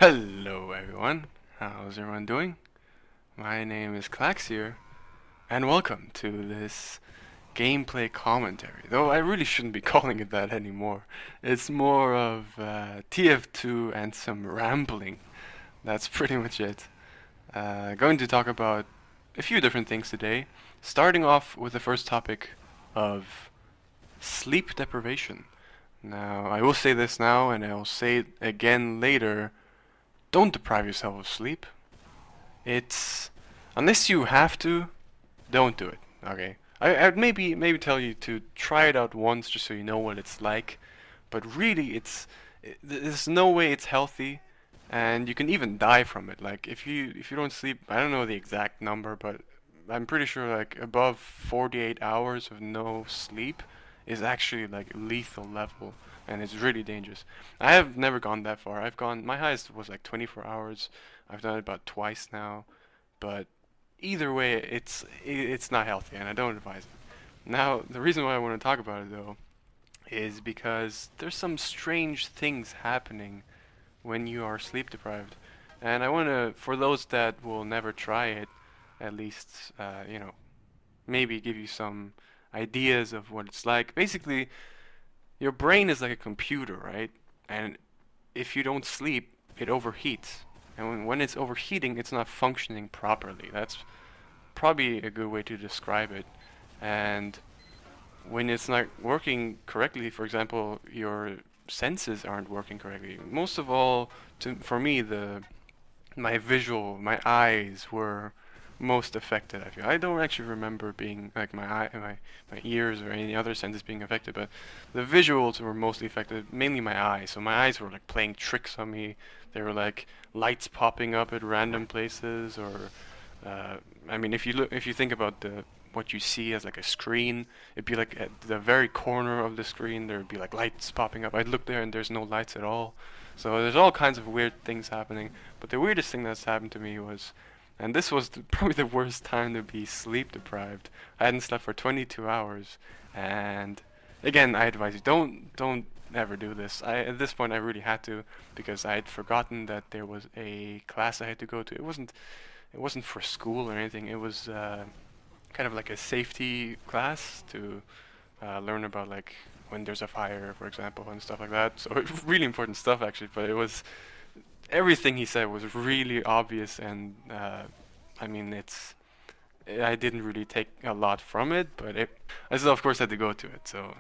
Hello everyone, how's everyone doing? My name is Klax here, and welcome to this gameplay commentary. Though I really shouldn't be calling it that anymore. It's more of TF2 and some rambling. That's pretty much it. Going to talk about a few different things today, starting off with the first topic of sleep deprivation. Now, I will say this now, and I will say it again later. Don't deprive yourself of sleep. It's unless you have to, don't do it. Okay. I'd maybe tell you to try it out once just so you know what it's like, but really there's no way it's healthy, and you can even die from it. Like if you don't sleep, I don't know the exact number, but I'm pretty sure like above 48 hours of no sleep is actually like lethal level, and it's really dangerous. I have never gone that far. My highest was like 24 hours. I've done it about twice now, but either way, it's not healthy, and I don't advise it. Now, the reason why I want to talk about it though is because there's some strange things happening when you are sleep deprived, and I want to, for those that will never try it, at least maybe give you some ideas of what it's like. Basically, your brain is like a computer, right? And if you don't sleep, it overheats. And when it's overheating, it's not functioning properly. That's probably a good way to describe it. And when it's not working correctly, for example, your senses aren't working correctly. Most of all, for me, my eyes were most affected. I don't actually remember being like my ears or any other senses being affected, but the visuals were mostly affected, mainly my eyes. So my eyes were like playing tricks on me. They were like lights popping up at random places, or if you think about the what you see as like a screen, it'd be like at the very corner of the screen there'd be like lights popping up. I'd look there and there's no lights at all. So there's all kinds of weird things happening. But the weirdest thing that's happened to me was, and this was probably the worst time to be sleep deprived. I hadn't slept for 22 hours, and again, I advise you don't ever do this. At this point I really had to, because I had forgotten that there was a class I had to go to. It wasn't for school or anything. It was kind of like a safety class to learn about like when there's a fire, for example, and stuff like that. So really important stuff actually, but it was everything he said was really obvious, and I mean it's I didn't really take a lot from it, but I still of course had to go to it. So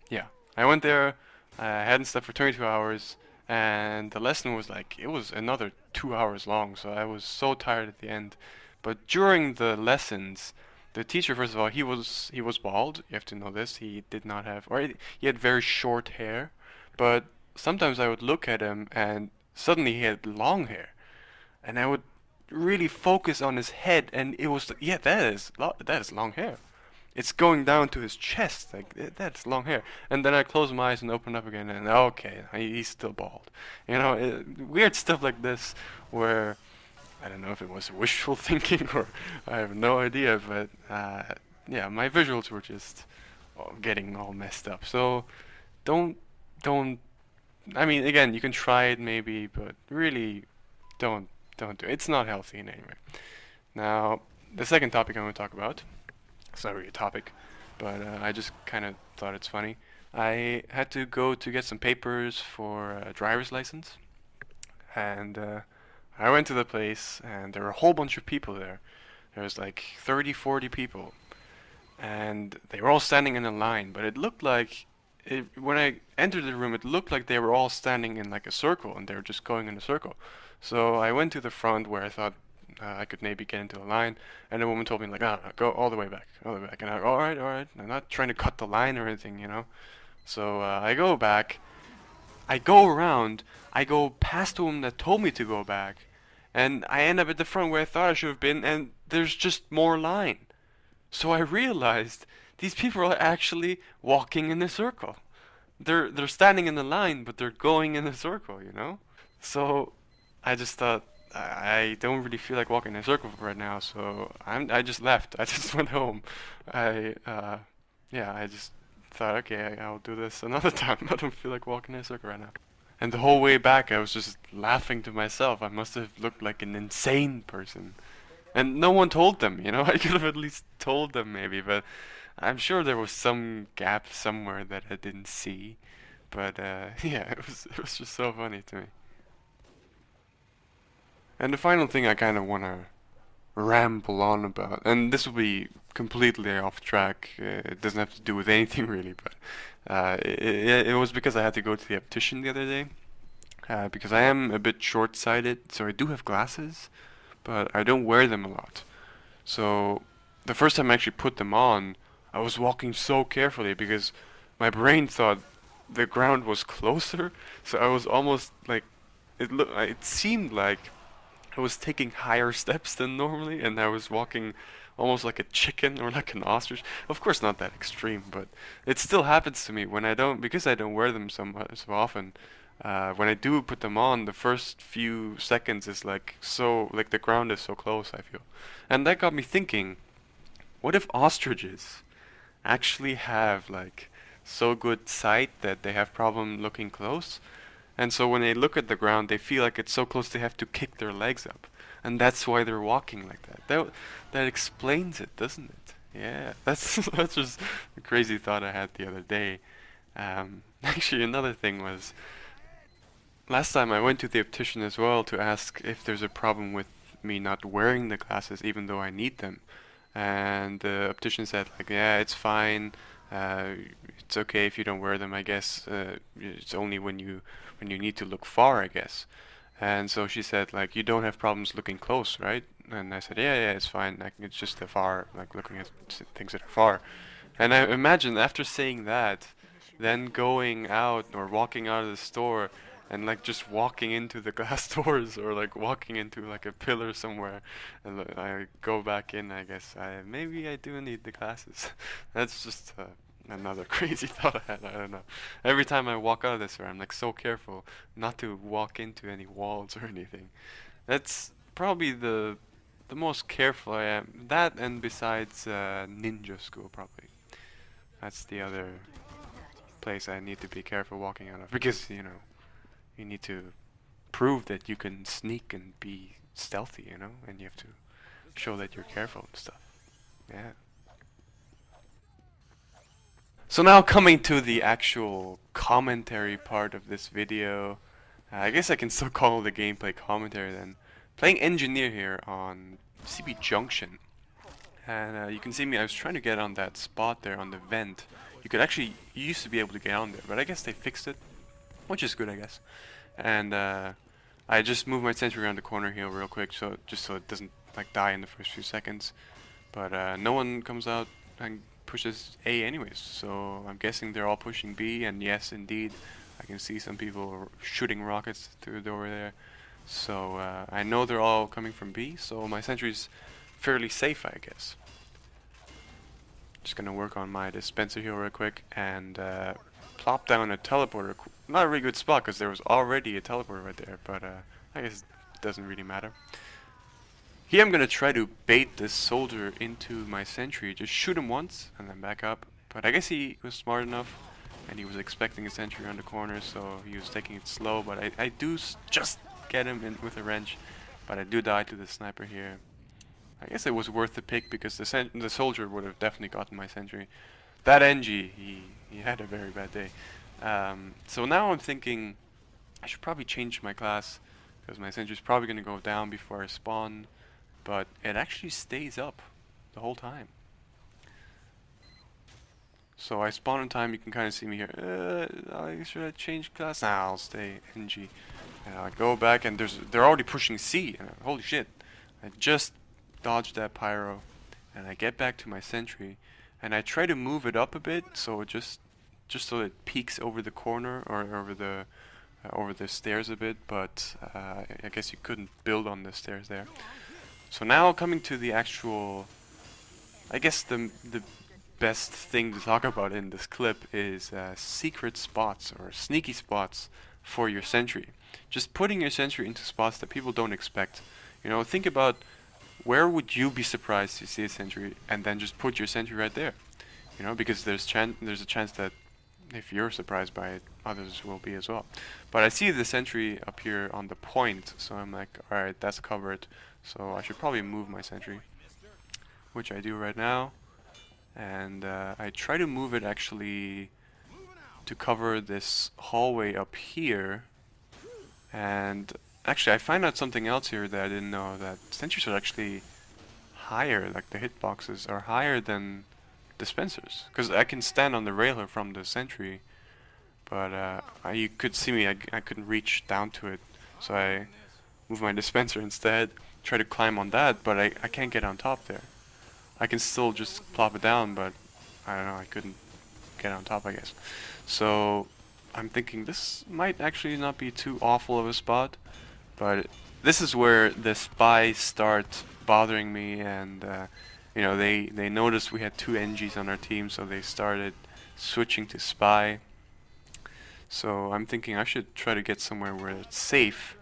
yeah, I went there. I hadn't slept for 22 hours, and the lesson was like it was another 2 hours long. So I was so tired at the end. But during the lessons, the teacher, first of all, he was bald. You have to know this. He did not have, or he had very short hair, but sometimes I would look at him and suddenly he had long hair, and I would really focus on his head, and it was yeah, that is long hair. It's going down to his chest, like that's long hair. And then I close my eyes and open up again, and okay, he's still bald. Weird stuff like this, where I don't know if it was wishful thinking or I have no idea, but yeah, my visuals were just getting all messed up. So don't don't I mean, again, you can try it maybe, but really, don't do it. It's not healthy in any way. Now, the second topic I'm going to talk about, it's not really a topic, but I just kind of thought it's funny. I had to go to get some papers for a driver's license, and I went to the place, and there were a whole bunch of people there. There was like 30, 40 people, and they were all standing in a line, but it looked like when I entered the room, it looked like they were all standing in like a circle, and they were just going in a circle. So I went to the front where I thought I could maybe get into a line, and the woman told me like, "No, no, go all the way back, all the way back." And I, all right, all right. I'm not trying to cut the line or anything. So I go back, I go around, I go past the woman that told me to go back, and I end up at the front where I thought I should have been, and there's just more line. So I realized these people are actually walking in a circle. They're standing in the line, but they're going in a circle. So I just thought I don't really feel like walking in a circle right now, so I just left. I just went home. I yeah, I just thought, okay, I'll do this another time. I don't feel like walking in a circle right now. And the whole way back, I was just laughing to myself. I must have looked like an insane person. And no one told them, you know? I could have at least told them maybe, but I'm sure there was some gap somewhere that I didn't see. But yeah, it was just so funny to me. And the final thing I kind of want to ramble on about, and this will be completely off track. It doesn't have to do with anything really, but it was because I had to go to the optician the other day. Because I am a bit short-sighted, so I do have glasses, but I don't wear them a lot. So the first time I actually put them on, I was walking so carefully because my brain thought the ground was closer, so I was almost like it seemed like I was taking higher steps than normally, and I was walking almost like a chicken or like an ostrich. Of course, not that extreme, but it still happens to me when I don't, because I don't wear them so often. When I do put them on, the first few seconds is like so, like the ground is so close, I feel. And that got me thinking, what if ostriches actually have like so good sight that they have problem looking close? And so when they look at the ground, they feel like it's so close they have to kick their legs up. And that's why they're walking like that. That explains it, doesn't it? Yeah, that's that's just a crazy thought I had the other day. Actually, another thing was last time I went to the optician as well to ask if there's a problem with me not wearing the glasses even though I need them. And the optician said like, yeah, it's fine. Uh, it's okay if you don't wear them, I guess. It's only when you need to look far, I guess. And so she said like, you don't have problems looking close, right? And I said, yeah, yeah, it's fine. Like, it's just the far, like looking at things that are far. And I imagine after saying that, then going out or walking out of the store and like just walking into the glass doors or like walking into like a pillar somewhere and I go back in, I guess maybe I do need the glasses. That's just another crazy thought I had. I don't know. Every time I walk out of this store, I'm like so careful not to walk into any walls or anything. That's probably the most careful I am. That and besides ninja school probably. That's the other place I need to be careful walking out of because you need to prove that you can sneak and be stealthy, and you have to show that you're careful and stuff. Yeah. So now coming to the actual commentary part of this video, I guess I can still call it a gameplay commentary then. Playing engineer here on CB Junction. And you can see me, I was trying to get on that spot there on the vent. You used to be able to get on there, but I guess they fixed it, which is good, I guess. And I just moved my sentry around the corner here real quick, just so it doesn't like die in the first few seconds. But no one comes out and pushes A anyways, so I'm guessing they're all pushing B. And yes, indeed, I can see some people shooting rockets through the door there. So I know they're all coming from B, so my sentry's fairly safe, I guess. Just gonna work on my dispenser here real quick and plop down a teleporter. Not a really good spot because there was already a teleporter right there, but I guess it doesn't really matter. Here I'm gonna try to bait this soldier into my sentry, just shoot him once and then back up. But I guess he was smart enough and he was expecting a sentry around the corner, so he was taking it slow. But I do just get him in with a wrench, but I do die to the sniper here. I guess it was worth the pick because the soldier would have definitely gotten my sentry. That NG, he had a very bad day. So now I'm thinking I should probably change my class because my sentry's probably going to go down before I spawn, but it actually stays up the whole time. So I spawn in time, you can kind of see me here. Should I change class? Nah, I'll stay NG. And I go back and they're already pushing C. And holy shit. I just dodged that pyro and I get back to my sentry and I try to move it up a bit so it just so it peeks over the corner or over the stairs a bit, but I guess you couldn't build on the stairs there. So now coming to the actual, I guess the best thing to talk about in this clip is secret spots or sneaky spots for your sentry. Just putting your sentry into spots that people don't expect. Think about where would you be surprised to see a sentry and then just put your sentry right there. Because there's a chance that if you're surprised by it, others will be as well. But I see the sentry up here on the point, so I'm like, alright, that's covered. So I should probably move my sentry, which I do right now. And I try to move it actually to cover this hallway up here. And actually I find out something else here that I didn't know, that sentries are actually higher, like the hitboxes are higher than dispensers. Because I can stand on the rail here from the sentry, but you could see me, I couldn't reach down to it. So I move my dispenser instead, try to climb on that, but I can't get on top there. I can still just plop it down, but I don't know, I couldn't get on top, I guess. So I'm thinking this might actually not be too awful of a spot, but this is where the spies start bothering me, and you know, they noticed we had 2 NGs on our team, so they started switching to spy. So I'm thinking I should try to get somewhere where it's safe.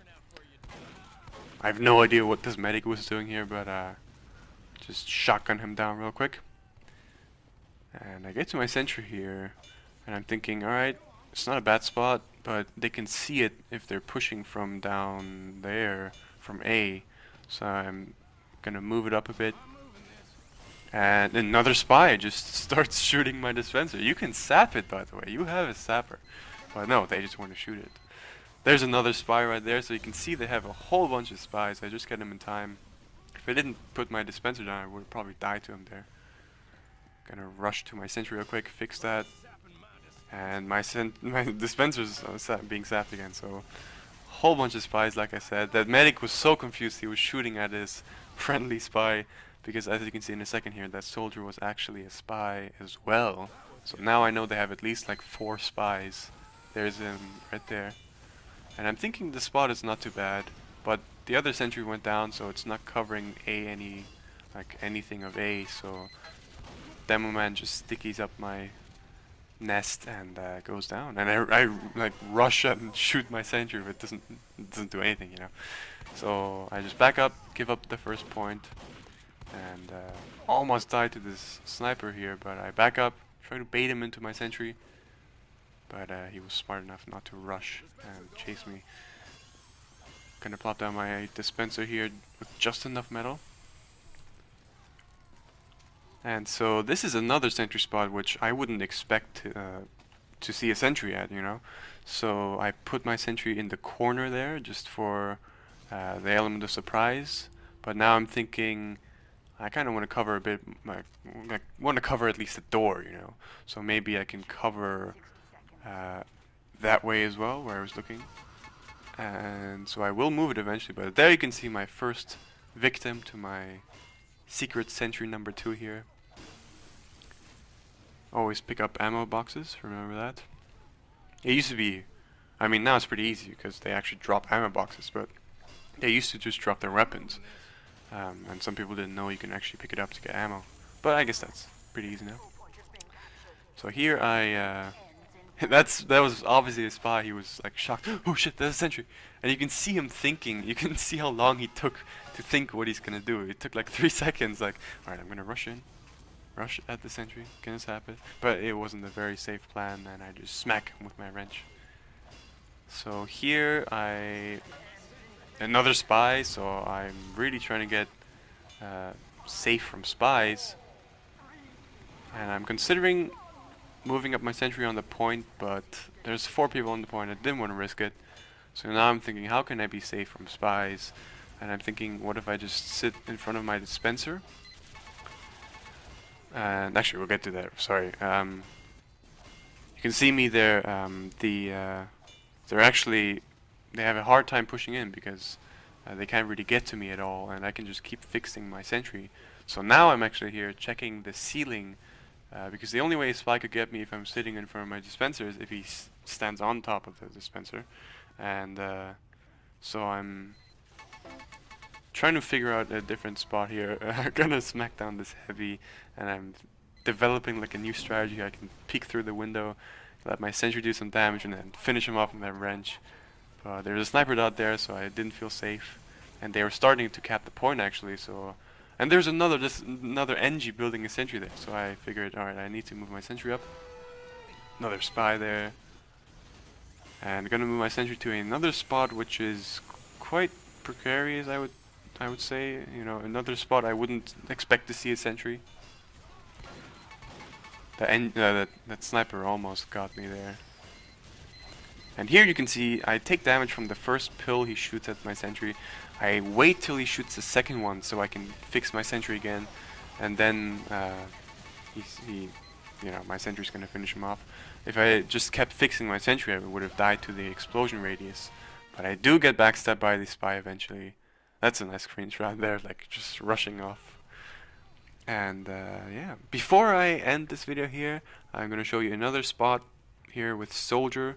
I have no idea what this medic was doing here, but just shotgun him down real quick. And I get to my sentry here, and I'm thinking, alright, it's not a bad spot, but they can see it if they're pushing from down there, from A. So I'm gonna move it up a bit. And another spy just starts shooting my dispenser. You can sap it, by the way. You have a sapper. But no, they just want to shoot it. There's another spy right there, so you can see they have a whole bunch of spies. I just get them in time. If I didn't put my dispenser down, I would have probably died to him there. Gonna rush to my sentry real quick, fix that. And my dispenser's being sapped again, so whole bunch of spies, like I said. That medic was so confused, he was shooting at his friendly spy, because as you can see in a second here, that soldier was actually a spy as well. So now I know they have at least like 4 spies. There's him right there. And I'm thinking the spot is not too bad, but the other sentry went down, so it's not covering anything of A, so Demo Man just stickies up my nest and goes down, and I like rush up and shoot my sentry, but it doesn't do anything, you know. So I just back up, give up the first point, and almost died to this sniper here, but I back up, try to bait him into my sentry, but he was smart enough not to rush and chase me. Gonna plop down my dispenser here with just enough metal. And so this is another sentry spot which I wouldn't expect to see a sentry at, you know. So I put my sentry in the corner there just for the element of surprise. But now I'm thinking I kind of want to cover a bit, like want to cover at least the door, you know. So maybe I can cover that way as well, where I was looking. And so I will move it eventually. But there you can see my first victim to my secret sentry number 2 here. Always pick up ammo boxes, remember that? It used to be, I mean now it's pretty easy because they actually drop ammo boxes, but they used to just drop their weapons. And some people didn't know you can actually pick it up to get ammo. But I guess that's pretty easy now. So here that was obviously a spy. He was like shocked. Oh shit, there's a sentry. And you can see him thinking. You can see how long he took to think what he's gonna do. It took like 3 seconds. Like, alright, I'm gonna rush in, rush at the sentry, gonna zap it. But it wasn't a very safe plan, and I just smack him with my wrench. So here another spy. So I'm really trying to get safe from spies, and I'm considering moving up my sentry on the point, but there's 4 people on the point. I didn't want to risk it. So now I'm thinking, how can I be safe from spies? And I'm thinking, what if I just sit in front of my dispenser? And actually, we'll get to that. Sorry. You can see me there. They have a hard time pushing in because they can't really get to me at all, and I can just keep fixing my sentry. So now I'm actually here checking the ceiling. Because the only way a spy could get me if I'm sitting in front of my dispenser is if he stands on top of the dispenser. And so I'm trying to figure out a different spot here. I'm gonna smack down this heavy, and I'm developing like a new strategy. I can peek through the window, let my sentry do some damage, and then finish him off with that wrench. But there's a sniper dot there, so I didn't feel safe. And they were starting to cap the point actually, so... And there's another NG building a sentry there, so I figured, alright, I need to move my sentry up. Another spy there. And gonna move my sentry to another spot which is quite precarious, I would say. You know, another spot I wouldn't expect to see a sentry. That sniper almost got me there. And here you can see I take damage from the first pill he shoots at my sentry. I wait till he shoots the second one so I can fix my sentry again, and then you know, my sentry's gonna finish him off. If I just kept fixing my sentry, I would have died to the explosion radius. But I do get backstabbed by the spy eventually. That's a nice screenshot there, like just rushing off. And yeah, before I end this video here, I'm gonna show you another spot here with soldier.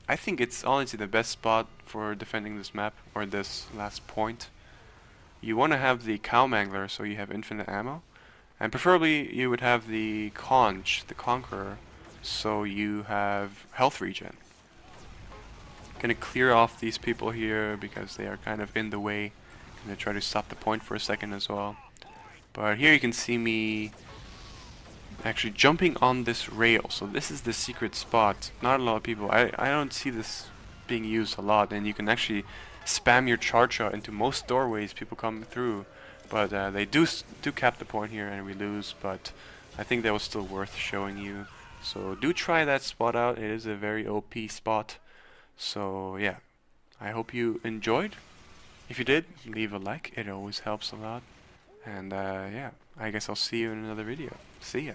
I think it's honestly the best spot for defending this map, or this last point. You want to have the cow mangler so you have infinite ammo, and preferably you would have the conch, the conqueror, so you have health regen. Gonna clear off these people here because they are kind of in the way. Gonna try to stop the point for a second as well. But here you can see me actually jumping on this rail. So this is the secret spot. Not a lot of people, I don't see this being used a lot, and you can actually spam your charge shot into most doorways people come through. But they do cap the point here and we lose, but I think that was still worth showing you. So do try that spot out, it is a very OP spot. So yeah, I hope you enjoyed. If you did, leave a like, it always helps a lot. And yeah, I guess I'll see you in another video. See ya.